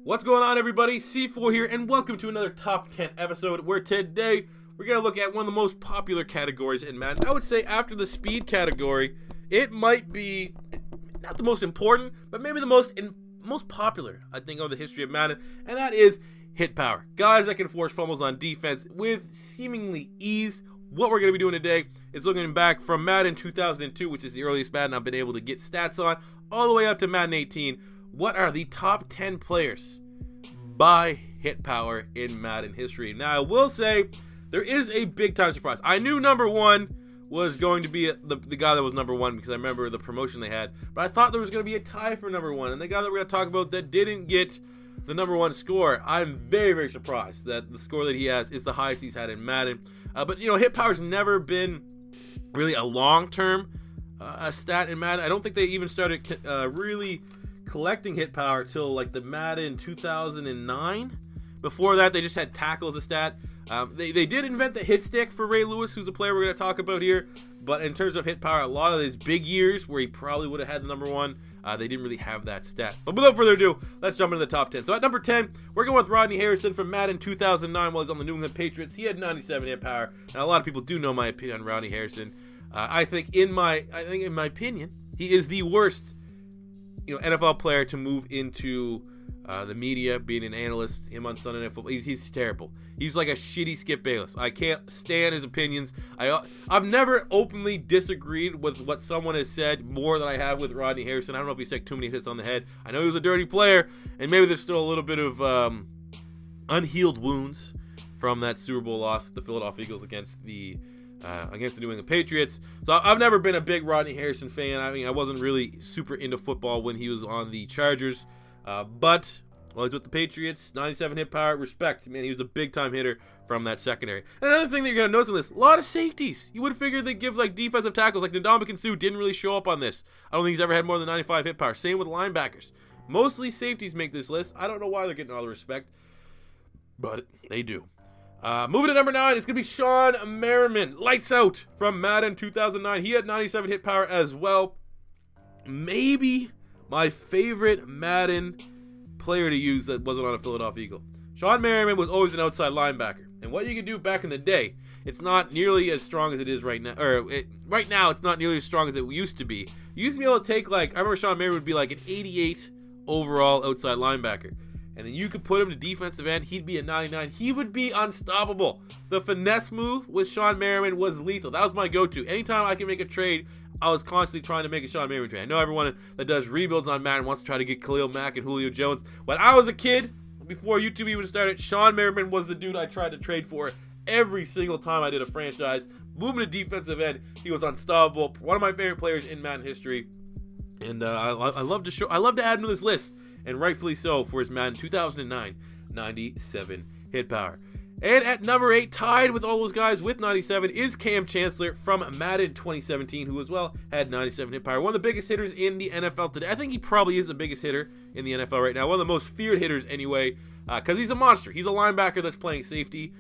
What's going on, everybody? C4 here, and welcome to another Top 10 episode where today we're going to look at one of the most popular categories in Madden. I would say after the speed category, it might be not the most important, but maybe the most popular, I think, of the history of Madden, and that is hit power. Guys that can force fumbles on defense with seemingly ease. What we're going to be doing today is looking back from Madden 2002, which is the earliest Madden I've been able to get stats on, all the way up to Madden 18. What are the top 10 players by hit power in Madden history? Now, I will say there is a big time surprise. I knew number one was going to be the guy that was number one because I remember the promotion they had, but I thought there was going to be a tie for number one, and the guy that we're going to talk about that didn't get the number one score, I'm very, very surprised that the score that he has is the highest he's had in Madden. But, you know, hit power's never been really a long-term stat in Madden. I don't think they even started really collecting hit power till like the Madden 2009. Before that, they just had tackle as a stat. They did invent the hit stick for Ray Lewis, who's a player we're going to talk about here. But in terms of hit power, a lot of his big years where he probably would have had the number one, they didn't really have that stat. But without further ado, let's jump into the top 10. So at number 10, we're going with Rodney Harrison from Madden 2009 while he's on the New England Patriots. He had 97 hit power. Now, a lot of people do know my opinion on Rodney Harrison. I think in my opinion, he is the worst, NFL player to move into the media, being an analyst, him on Sunday Night Football. He's terrible. He's like a shitty Skip Bayless. I can't stand his opinions. I've never openly disagreed with what someone has said more than I have with Rodney Harrison. I don't know if he's taken too many hits on the head. I know he was a dirty player, and maybe there's still a little bit of unhealed wounds from that Super Bowl loss, the Philadelphia Eagles against the New England Patriots. So I've never been a big Rodney Harrison fan. I mean, I wasn't really super into football when he was on the Chargers. But while he's with the Patriots, 97 hit power, respect. Man, he was a big-time hitter from that secondary. And another thing that you're going to notice on this, a lot of safeties. You would figure they'd give, like, defensive tackles. Like, Ndamukong Suh didn't really show up on this. I don't think he's ever had more than 95 hit power. Same with linebackers. Mostly safeties make this list. I don't know why they're getting all the respect, but they do. Moving to number 9, it's going to be Shawne Merriman. Lights out from Madden 2009. He had 97 hit power as well. Maybe my favorite Madden player to use that wasn't on a Philadelphia Eagle. Shawne Merriman was always an outside linebacker. And what you could do back in the day, it's not nearly as strong as it is right now. Right now, it's not nearly as strong as it used to be. You used to be able to take, like, I remember Shawne Merriman would be like an 88 overall outside linebacker. And then you could put him to defensive end. He'd be a 99. He would be unstoppable. The finesse move with Shawne Merriman was lethal. That was my go-to. Anytime I could make a trade, I was constantly trying to make a Shawne Merriman trade. I know everyone that does rebuilds on Madden wants to try to get Khalil Mack and Julio Jones. When I was a kid, before YouTube even started, Shawne Merriman was the dude I tried to trade for every single time I did a franchise. Moving to defensive end, he was unstoppable. One of my favorite players in Madden history. And I love to add him to this list. And rightfully so for his Madden 2009 97 hit power. And at number 8, tied with all those guys with 97, is Kam Chancellor from Madden 2017, who as well had 97 hit power. One of the biggest hitters in the NFL today. I think he probably is the biggest hitter in the NFL right now. One of the most feared hitters anyway, because he's a monster. He's a linebacker that's playing safety.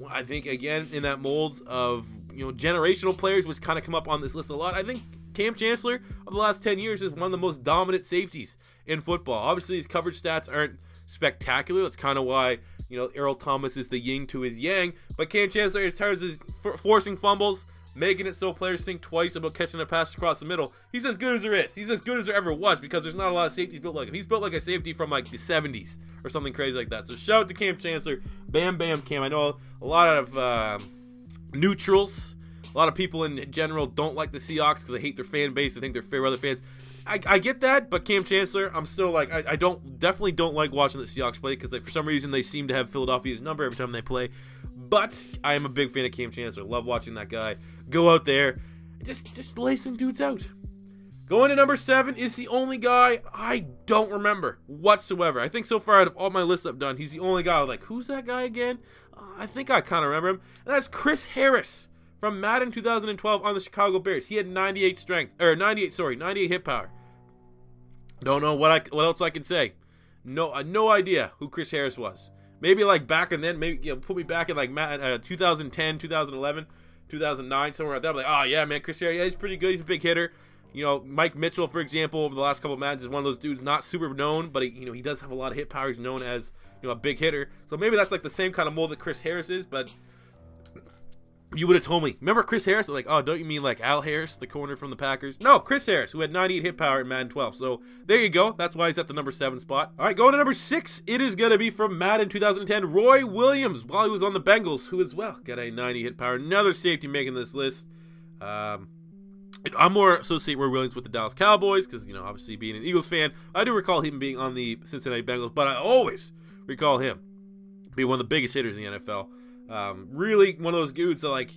I think, again, in that mold of generational players, which kind of come up on this list a lot. I think Kam Chancellor of the last 10 years is one of the most dominant safeties in football. Obviously, his coverage stats aren't spectacular. That's kind of why Earl Thomas is the yin to his yang. But Kam Chancellor, as far as his forcing fumbles, making it so players think twice about catching a pass across the middle, he's as good as there is. He's as good as there ever was because there's not a lot of safeties built like him. He's built like a safety from like the 70s or something crazy like that. So shout out to Kam Chancellor. Bam, bam, Cam. I know a lot of neutrals, a lot of people in general don't like the Seahawks because they hate their fan base. They think they're fair weather fans. I get that, but Kam Chancellor, I'm still like, I definitely don't like watching the Seahawks play because for some reason they seem to have Philadelphia's number every time they play. But I am a big fan of Kam Chancellor. Love watching that guy go out there, just lay some dudes out. Going to number 7 is the only guy I don't remember whatsoever. I think so far out of all my lists I've done, he's the only guy I was like, who's that guy again? I think I kind of remember him. And that's Chris Harris from Madden 2012 on the Chicago Bears. He had 98 hit power. Don't know what else I can say. No idea who Chris Harris was. Maybe like back and then, maybe put me back in like 2010, 2011, 2009, somewhere like that. I'm like, oh yeah, man, Chris Harris, yeah, he's pretty good. He's a big hitter. You know, Mike Mitchell, for example, over the last couple of Maddens is one of those dudes not super known, but he does have a lot of hit power. He's known as, a big hitter. So maybe that's like the same kind of mold that Chris Harris is, but you would have told me. Remember Chris Harris? Like, oh, don't you mean like Al Harris, the corner from the Packers? No, Chris Harris, who had 98 hit power in Madden 12. So there you go. That's why he's at the number 7 spot. All right, going to number 6. It is going to be from Madden 2010, Roy Williams, while he was on the Bengals, who as well got a 90 hit power. Another safety making this list. I'm more associate Roy Williams with the Dallas Cowboys because, obviously being an Eagles fan, I do recall him being on the Cincinnati Bengals, but I always recall him being one of the biggest hitters in the NFL. Really one of those dudes that, like,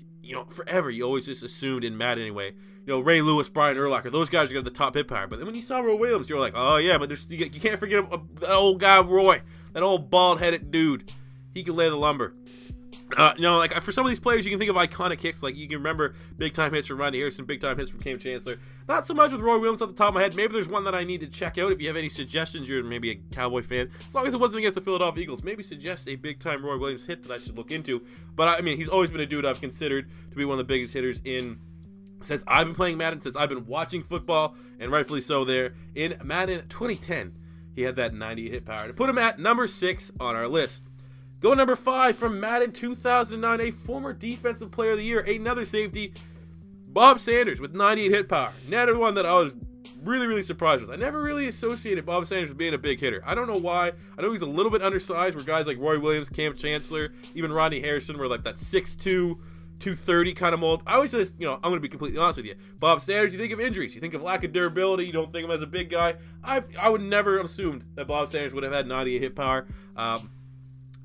forever you always just assumed in Madden anyway. Ray Lewis, Brian Urlacher, those guys are going to have the top hit power. But then when you saw Roy Williams, you're like, oh yeah, but you can't forget that old guy Roy, that old bald-headed dude. He can lay the lumber. Like for some of these players, you can think of iconic hits. Like you can remember big-time hits from Rodney Harrison, big-time hits from Cam Chancellor. Not so much with Roy Williams off the top of my head. Maybe there's one that I need to check out. If you have any suggestions, you're maybe a Cowboy fan. As long as it wasn't against the Philadelphia Eagles, maybe suggest a big-time Roy Williams hit that I should look into. But I mean, he's always been a dude I've considered to be one of the biggest hitters since I've been playing Madden, since I've been watching football, and rightfully so there. In Madden 2010, he had that 90 hit power. To put him at number 6 on our list. Go number 5 from Madden 2009, a former Defensive Player of the Year, another safety, Bob Sanders with 98 hit power. Another one that I was really, really surprised with. I never really associated Bob Sanders with being a big hitter. I don't know why. I know he's a little bit undersized, where guys like Roy Williams, Cam Chancellor, even Rodney Harrison were like that 6'2", 230 kind of mold. I was just, I'm going to be completely honest with you. Bob Sanders, you think of injuries, you think of lack of durability, you don't think of him as a big guy. I would never have assumed that Bob Sanders would have had 98 hit power.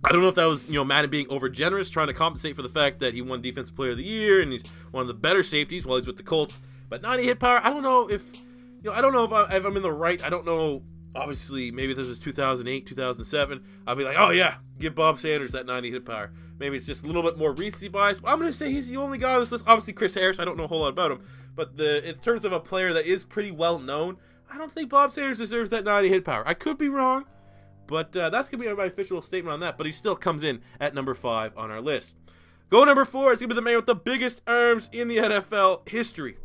I don't know if that was, Madden being over generous, trying to compensate for the fact that he won Defensive Player of the Year and he's one of the better safeties while he's with the Colts. But 90 hit power, I don't know if, I don't know if I'm in the right. I don't know. Obviously, maybe this was 2008, 2007. I'll be like, oh yeah, give Bob Sanders that 90 hit power. Maybe it's just a little bit more recency bias. But I'm going to say he's the only guy on this list. Obviously, Chris Harris, I don't know a whole lot about him. But in terms of a player that is pretty well known, I don't think Bob Sanders deserves that 90 hit power. I could be wrong. But that's going to be my official statement on that. But he still comes in at number 5 on our list. Go number 4. It's going to be the man with the biggest arms in the NFL history.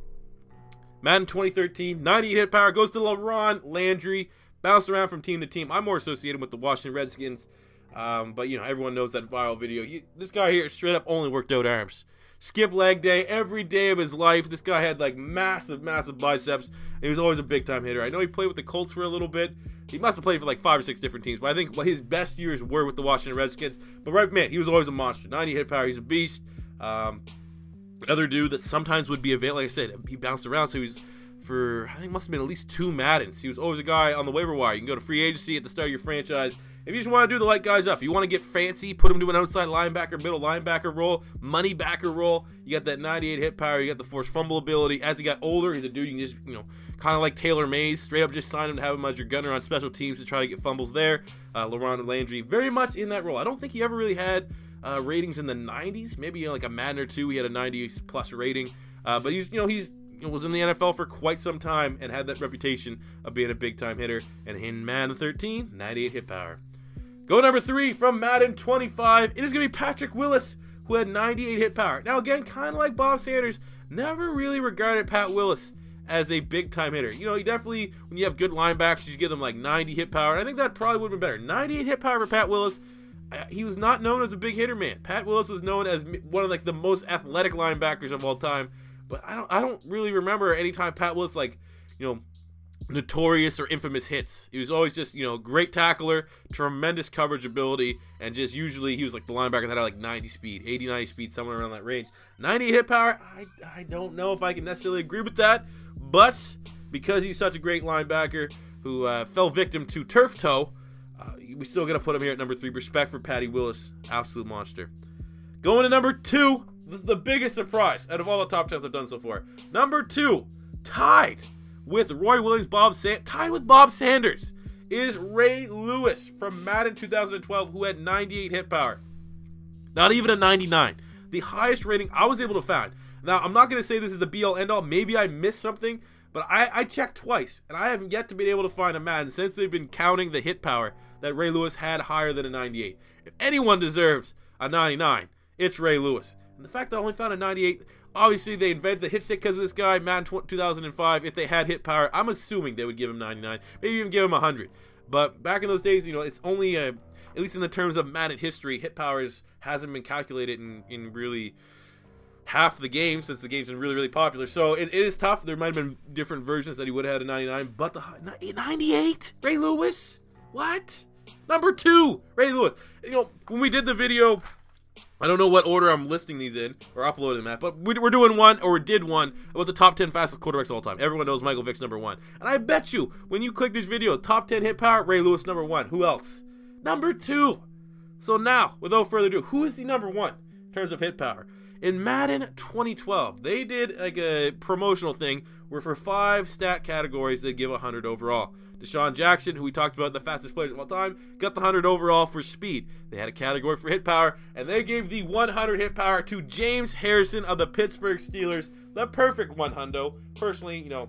Madden 2013, 98 hit power. Goes to LaRon Landry. Bounced around from team to team. I'm more associated with the Washington Redskins. But, everyone knows that viral video. This guy here straight up only worked out arms. Skip leg day every day of his life. This guy had, like, massive, massive biceps. And he was always a big-time hitter. I know he played with the Colts for a little bit. He must have played for like 5 or 6 different teams, but I think his best years were with the Washington Redskins. But right, man, he was always a monster. 90 hit power, he's a beast. Other dude that sometimes would be available, like I said, he bounced around, so he's for, I think must have been at least 2 Maddens. He was always a guy on the waiver wire. You can go to free agency at the start of your franchise. If you just want to do the light guys up, you want to get fancy, put him to an outside linebacker, middle linebacker role, money backer role. You got that 98 hit power, you got the forced fumble ability. As he got older, he's a dude you can just, kind of like Taylor Mays, straight up just sign him to have him as your gunner on special teams to try to get fumbles there. LaRon Landry, very much in that role. I don't think he ever really had ratings in the 90s. Maybe like a Madden or 2, he had a 90+ rating. But he's was in the NFL for quite some time and had that reputation of being a big-time hitter. And in Madden 13, 98 hit power. Go number 3 from Madden 25. It is going to be Patrick Willis, who had 98 hit power. Now again, kind of like Bob Sanders, never really regarded Pat Willis as a big-time hitter. He definitely, when you have good linebackers, you give them like 90 hit power. And I think that probably would have been better. 98 hit power for Pat Willis. He was not known as a big hitter, man. Pat Willis was known as one of like the most athletic linebackers of all time. But I don't really remember any time Pat Willis notorious or infamous hits. He was always just, great tackler, tremendous coverage ability, and just usually he was like the linebacker that had like 90 speed, 80, 90 speed, somewhere around that range. 90 hit power, I don't know if I can necessarily agree with that, but because he's such a great linebacker who fell victim to turf toe, we still got to put him here at number 3. Respect for Patty Willis, absolute monster. Going to number 2, the biggest surprise out of all the top 10s I've done so far. Number 2, tied with Roy Williams, tied with Bob Sanders, is Ray Lewis from Madden 2012, who had 98 hit power. Not even a 99. The highest rating I was able to find. Now, I'm not going to say this is the be-all, end-all. Maybe I missed something, but I checked twice, and I haven't yet to be able to find a Madden since they've been counting the hit power that Ray Lewis had higher than a 98. If anyone deserves a 99, it's Ray Lewis. And the fact that I only found a 98, Obviously, they invented the hit stick because of this guy, Madden 2005. If they had hit power, I'm assuming they would give him 99, maybe even give him 100. But back in those days, you know, it's only, at least in the terms of Madden history, hit powers hasn't been calculated in really half the games, since the game's been really, really popular. So it is tough. There might have been different versions that he would have had a 99, but the 98? Ray Lewis? What? Number 2, Ray Lewis. You know, when we did the video, I don't know what order I'm listing these in or uploading them at, but we're doing one, or we did one, about the top 10 fastest quarterbacks of all time. Everyone knows Michael Vick's number 1. And I bet you, when you click this video, top 10 hit power, Ray Lewis number 1. Who else? Number 2. So now, without further ado, who is the number 1 in terms of hit power? In Madden 2012, they did like a promotional thing where for 5 stat categories, they give 100 overall. Deshaun Jackson, who we talked about, the fastest players of all time, got the 100 overall for speed. They had a category for hit power, and they gave the 100 hit power to James Harrison of the Pittsburgh Steelers, the perfect 100. Personally, you know,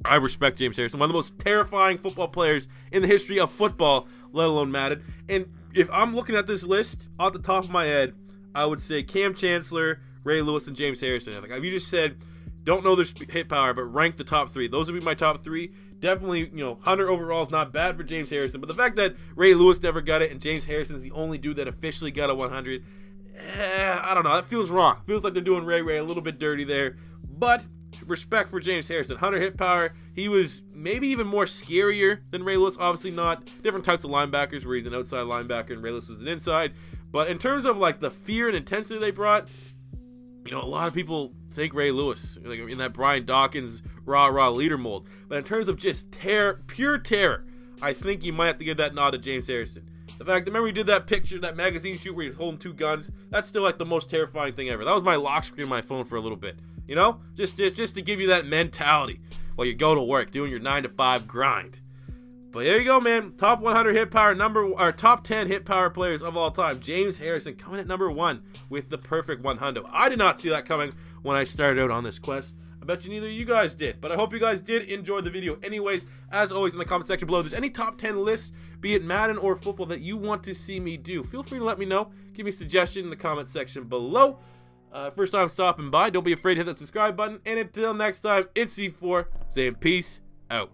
I respect James Harrison, one of the most terrifying football players in the history of football, let alone Madden. And if I'm looking at this list off the top of my head, I would say Cam Chancellor, Ray Lewis, and James Harrison. Like, if you just said, don't know their hit power, but rank the top 3, those would be my top 3. Definitely, you know, 100 overall is not bad for James Harrison, but the fact that Ray Lewis never got it and James Harrison is the only dude that officially got a 100, I don't know, that feels wrong. Feels like they're doing Ray a little bit dirty there, but respect for James Harrison. 100 hit power, he was maybe even more scarier than Ray Lewis. Obviously not different types of linebackers, where he's an outside linebacker and Ray Lewis was an inside, but in terms of like the fear and intensity they brought, you know, a lot of people think Ray Lewis, like in that Brian Dawkins rah leader mold. But in terms of just pure terror, I think you might have to give that nod to James Harrison. The fact that, remember, he did that picture, that magazine shoot where he's holding 2 guns. That's still like the most terrifying thing ever. That was my lock screen on my phone for a little bit. You know, just to give you that mentality while you go to work doing your 9-to-5 grind. But there you go, man. Top 100 hit power top 10 hit power players of all time. James Harrison coming at number 1 with the perfect 100. I did not see that coming when I started out on this quest. I bet you neither of you guys did, but I hope you guys did enjoy the video. Anyways, as always, in the comment section below, if there's any top 10 lists, be it Madden or football, that you want to see me do, feel free to let me know. Give me a suggestion in the comment section below. First time stopping by, don't be afraid to hit that subscribe button. And until next time, it's C4 saying peace out.